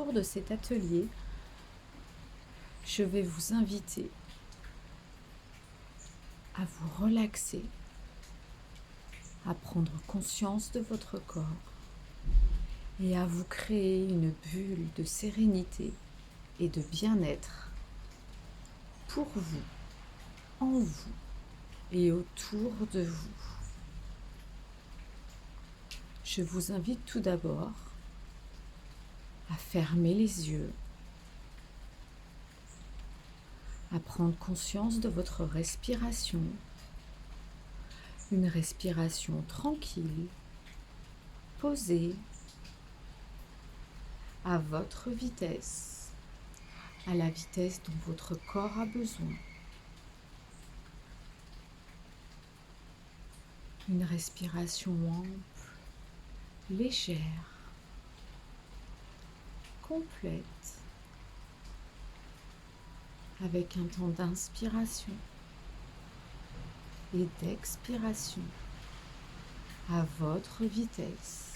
cours de cet atelier, je vais vous inviter à vous relaxer, à prendre conscience de votre corps et à vous créer une bulle de sérénité et de bien-être pour vous, en vous et autour de vous. Je vous invite tout d'abord à fermer les yeux, à prendre conscience de votre respiration, une respiration tranquille, posée, à votre vitesse, à la vitesse dont votre corps a besoin. Une respiration ample, légère, complète, avec un temps d'inspiration et d'expiration à votre vitesse,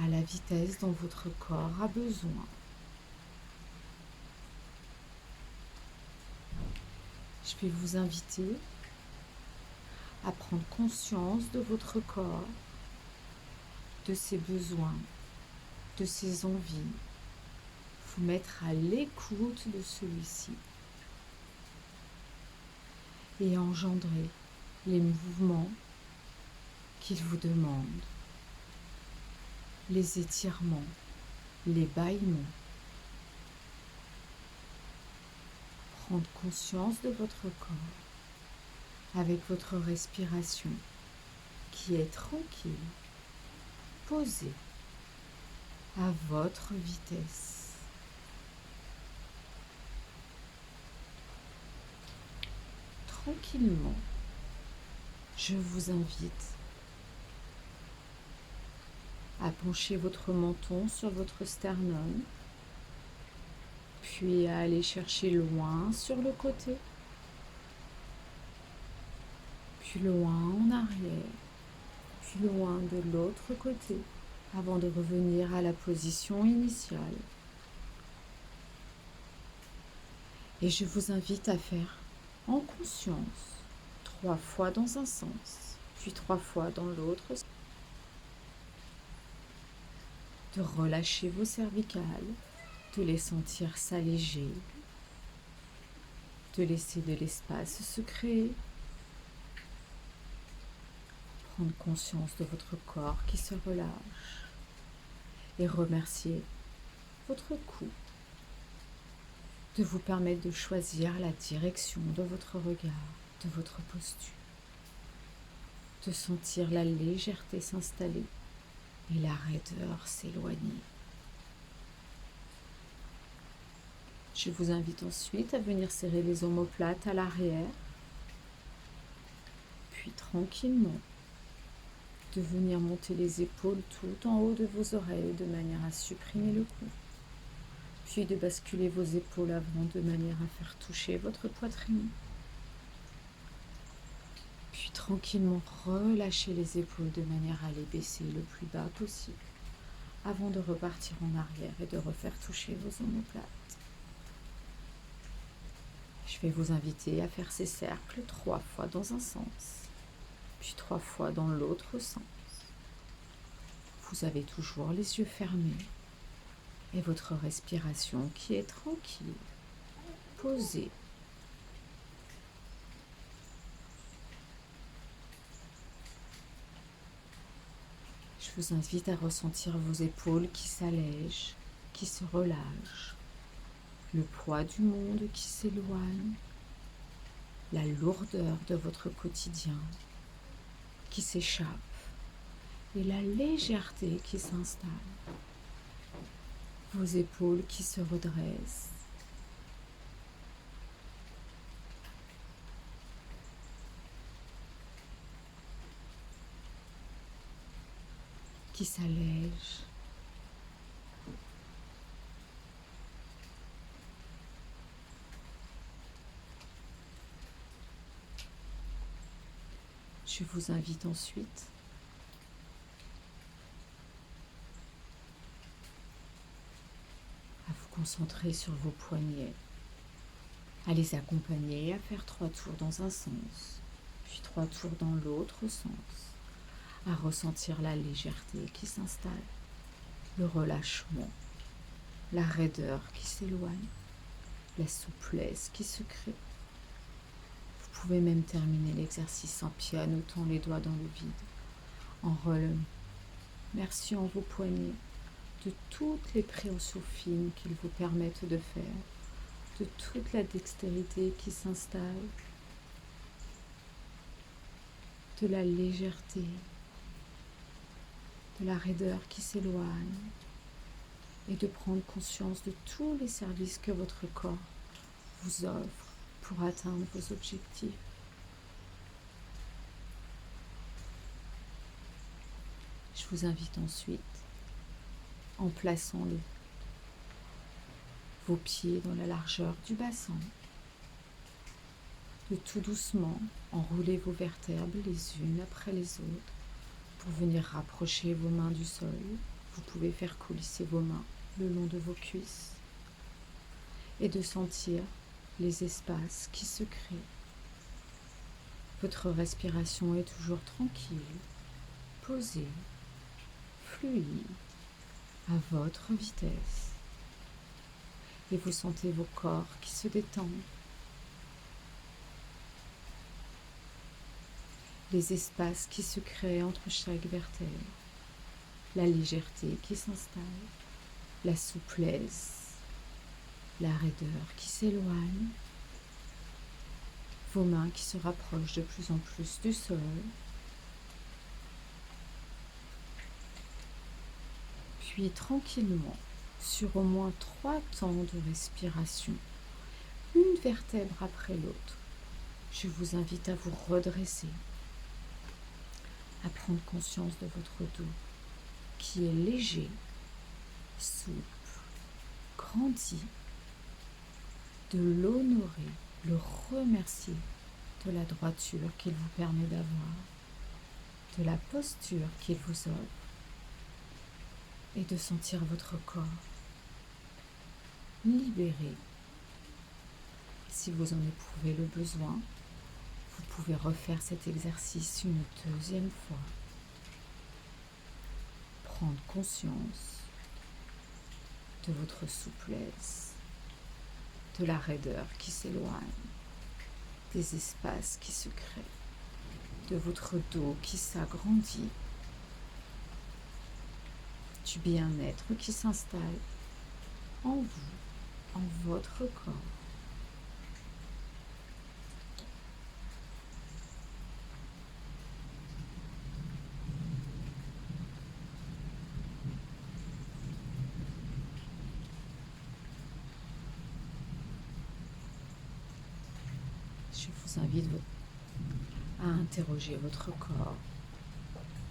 à la vitesse dont votre corps a besoin. Je vais vous inviter à prendre conscience de votre corps, de ses besoins, de ses envies, vous mettre à l'écoute de celui-ci et engendrer les mouvements qu'il vous demande, les étirements, les bâillements. Prendre conscience de votre corps avec votre respiration qui est tranquille, posée à votre vitesse. Tranquillement, je vous invite à pencher votre menton sur votre sternum, puis à aller chercher loin sur le côté, puis loin en arrière, puis loin de l'autre côté, avant de revenir à la position initiale. Et je vous invite à faire en conscience 3 fois dans un sens, puis 3 fois dans l'autre sens. De relâcher vos cervicales, de les sentir s'alléger, de laisser de l'espace se créer. Prendre conscience de votre corps qui se relâche et remercier votre cou de vous permettre de choisir la direction de votre regard, de votre posture, de sentir la légèreté s'installer et la raideur s'éloigner. Je vous invite ensuite à venir serrer les omoplates à l'arrière, puis tranquillement de venir monter les épaules tout en haut de vos oreilles de manière à supprimer le cou, puis de basculer vos épaules avant de manière à faire toucher votre poitrine, puis tranquillement relâcher les épaules de manière à les baisser le plus bas possible avant de repartir en arrière et de refaire toucher vos omoplates. Je vais vous inviter à faire ces cercles 3 fois dans un sens, puis 3 fois dans l'autre sens. Vous avez toujours les yeux fermés et votre respiration qui est tranquille, posée. Je vous invite à ressentir vos épaules qui s'allègent, qui se relâchent, le poids du monde qui s'éloigne, la lourdeur de votre quotidien qui s'échappe et la légèreté qui s'installe. Vos épaules qui se redressent. Qui s'allègent. Je vous invite ensuite concentrez sur vos poignets, à les accompagner à faire 3 tours dans un sens, puis 3 tours dans l'autre sens, à ressentir la légèreté qui s'installe, le relâchement, la raideur qui s'éloigne, la souplesse qui se crée. Vous pouvez même terminer l'exercice en pianotant les doigts dans le vide, en remerciant vos poignets de toutes les préhensions fines qu'ils vous permettent de faire, de toute la dextérité qui s'installe, de la légèreté, de la raideur qui s'éloigne, et de prendre conscience de tous les services que votre corps vous offre pour atteindre vos objectifs. Je vous invite ensuite, en plaçant vos pieds dans la largeur du bassin, de tout doucement enrouler vos vertèbres les unes après les autres pour venir rapprocher vos mains du sol. Vous pouvez faire coulisser vos mains le long de vos cuisses et de sentir les espaces qui se créent. Votre respiration est toujours tranquille, posée, fluide, à votre vitesse. Et vous sentez vos corps qui se détendent. Les espaces qui se créent entre chaque vertèbre, la légèreté qui s'installe, la souplesse, la raideur qui s'éloigne, vos mains qui se rapprochent de plus en plus du sol. Puis tranquillement, sur au moins 3 temps de respiration, une vertèbre après l'autre, je vous invite à vous redresser, à prendre conscience de votre dos qui est léger, souple, grandi, de l'honorer, le remercier de la droiture qu'il vous permet d'avoir, de la posture qu'il vous offre, et de sentir votre corps libéré. Si vous en éprouvez le besoin, vous pouvez refaire cet exercice une deuxième fois. Prendre conscience de votre souplesse, de la raideur qui s'éloigne, des espaces qui se créent, de votre dos qui s'agrandit, du bien-être qui s'installe en vous, en votre corps. Je vous invite à interroger votre corps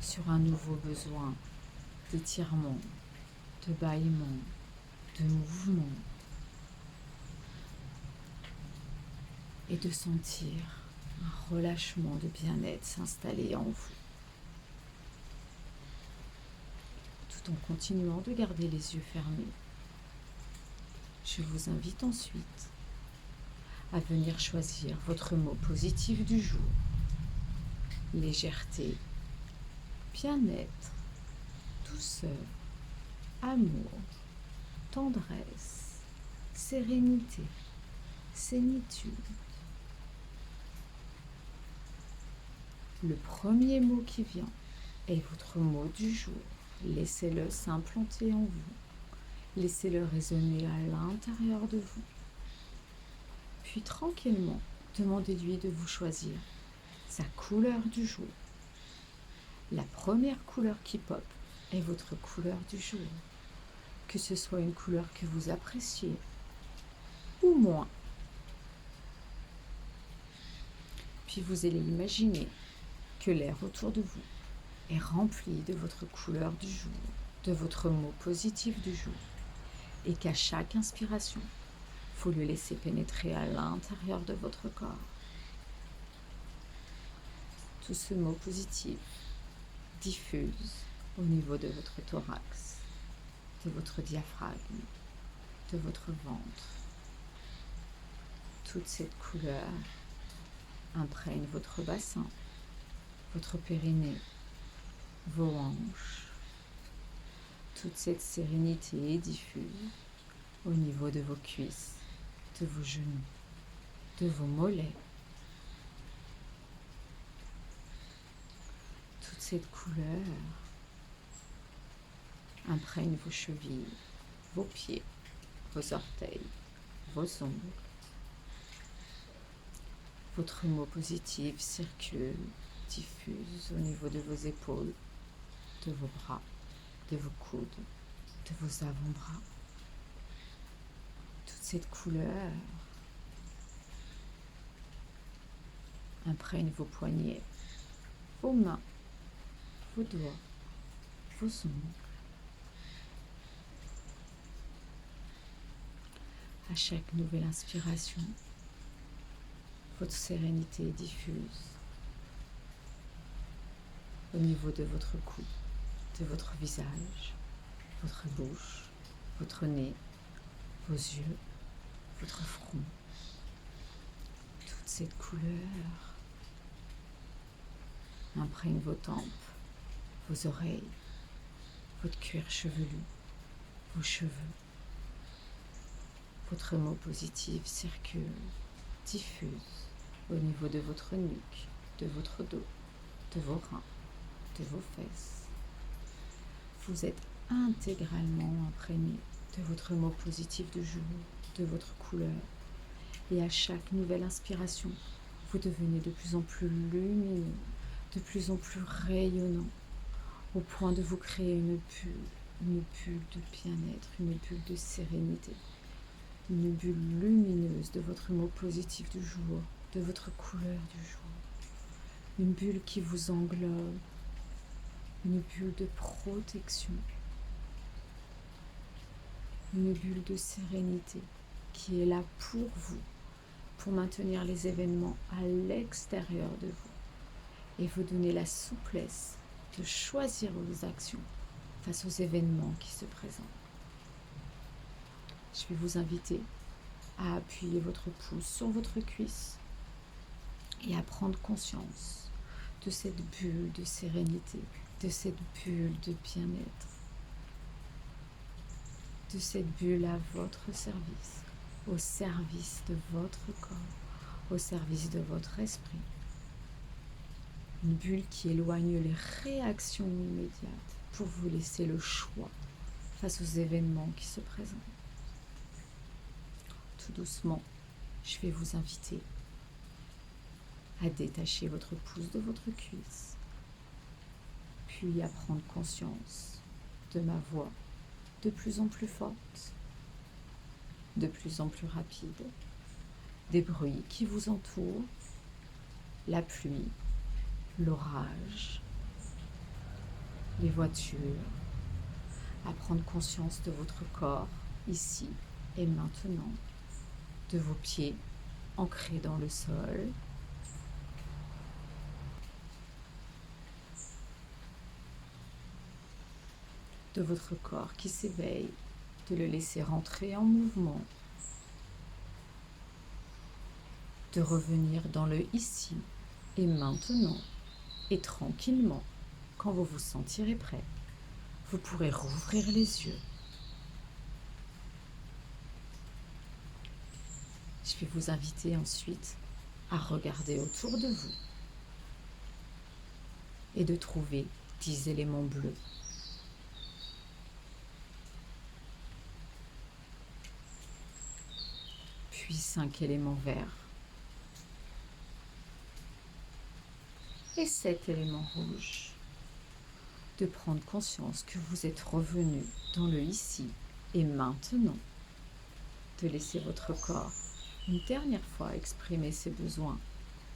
sur un nouveau besoin d'étirement, de bâillement, de mouvement, et de sentir un relâchement de bien-être s'installer en vous, tout en continuant de garder les yeux fermés. Je vous invite ensuite à venir choisir votre mot positif du jour. Légèreté, bien-être, douceur, amour, tendresse, sérénité, sénitude. Le premier mot qui vient est votre mot du jour. Laissez-le s'implanter en vous. Laissez-le résonner à l'intérieur de vous. Puis tranquillement, demandez-lui de vous choisir sa couleur du jour. La première couleur qui pop est votre couleur du jour. Que ce soit une couleur que vous appréciez ou moins. Puis vous allez imaginer que l'air autour de vous est rempli de votre couleur du jour, de votre mot positif du jour, et qu'à chaque inspiration, il faut le laisser pénétrer à l'intérieur de votre corps. Tout ce mot positif diffuse au niveau de votre thorax, de votre diaphragme, de votre ventre. Toute cette couleur imprègne votre bassin, votre périnée, vos hanches. Toute cette sérénité diffuse au niveau de vos cuisses, de vos genoux, de vos mollets. Toute cette couleur imprègne vos chevilles, vos pieds, vos orteils, vos ongles. Votre mot positif circule, diffuse au niveau de vos épaules, de vos bras, de vos coudes, de vos avant-bras. Toute cette couleur imprègne vos poignets, vos mains, vos doigts, vos ongles. À chaque nouvelle inspiration, votre sérénité diffuse au niveau de votre cou, de votre visage, votre bouche, votre nez, vos yeux, votre front. Toute cette couleur imprègne vos tempes, vos oreilles, votre cuir chevelu, vos cheveux. Votre mot positif circule, diffuse au niveau de votre nuque, de votre dos, de vos reins, de vos fesses. Vous êtes intégralement imprégné de votre mot positif du jour, de votre couleur. Et à chaque nouvelle inspiration, vous devenez de plus en plus lumineux, de plus en plus rayonnant, au point de vous créer une bulle de bien-être, une bulle de sérénité, une bulle lumineuse de votre mot positif du jour, de votre couleur du jour, une bulle qui vous englobe, une bulle de protection, une bulle de sérénité qui est là pour vous, pour maintenir les événements à l'extérieur de vous et vous donner la souplesse de choisir vos actions face aux événements qui se présentent. Je vais vous inviter à appuyer votre pouce sur votre cuisse et à prendre conscience de cette bulle de sérénité, de cette bulle de bien-être, de cette bulle à votre service, au service de votre corps, au service de votre esprit. Une bulle qui éloigne les réactions immédiates pour vous laisser le choix face aux événements qui se présentent. Tout doucement, je vais vous inviter à détacher votre pouce de votre cuisse, puis à prendre conscience de ma voix de plus en plus forte, de plus en plus rapide, des bruits qui vous entourent, la pluie, l'orage, les voitures, à prendre conscience de votre corps ici et maintenant, de vos pieds ancrés dans le sol, de votre corps qui s'éveille, de le laisser rentrer en mouvement, de revenir dans le ici et maintenant, et tranquillement, quand vous vous sentirez prêt, vous pourrez rouvrir les yeux. Je vais vous inviter ensuite à regarder autour de vous et de trouver 10 éléments bleus. Puis 5 éléments verts et 7 éléments rouges. De prendre conscience que vous êtes revenu dans le ici et maintenant. De laisser votre corps une dernière fois exprimer ses besoins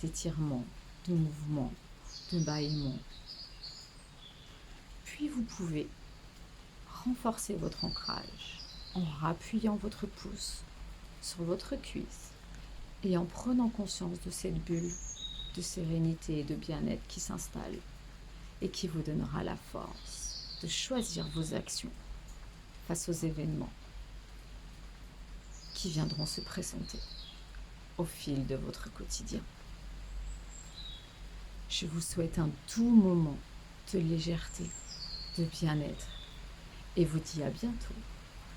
d'étirement, de mouvement, de bâillement. Puis vous pouvez renforcer votre ancrage en rappuyant votre pouce sur votre cuisse et en prenant conscience de cette bulle de sérénité et de bien-être qui s'installe et qui vous donnera la force de choisir vos actions face aux événements. qui viendront se présenter au fil de votre quotidien. Je vous souhaite un doux moment de légèreté, de bien-être et vous dis à bientôt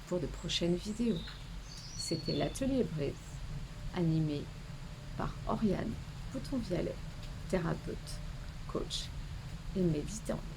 pour de prochaines vidéos. C'était l'Atelier Brise, animé par Oriane Bouton-Vialet, thérapeute, coach et méditante.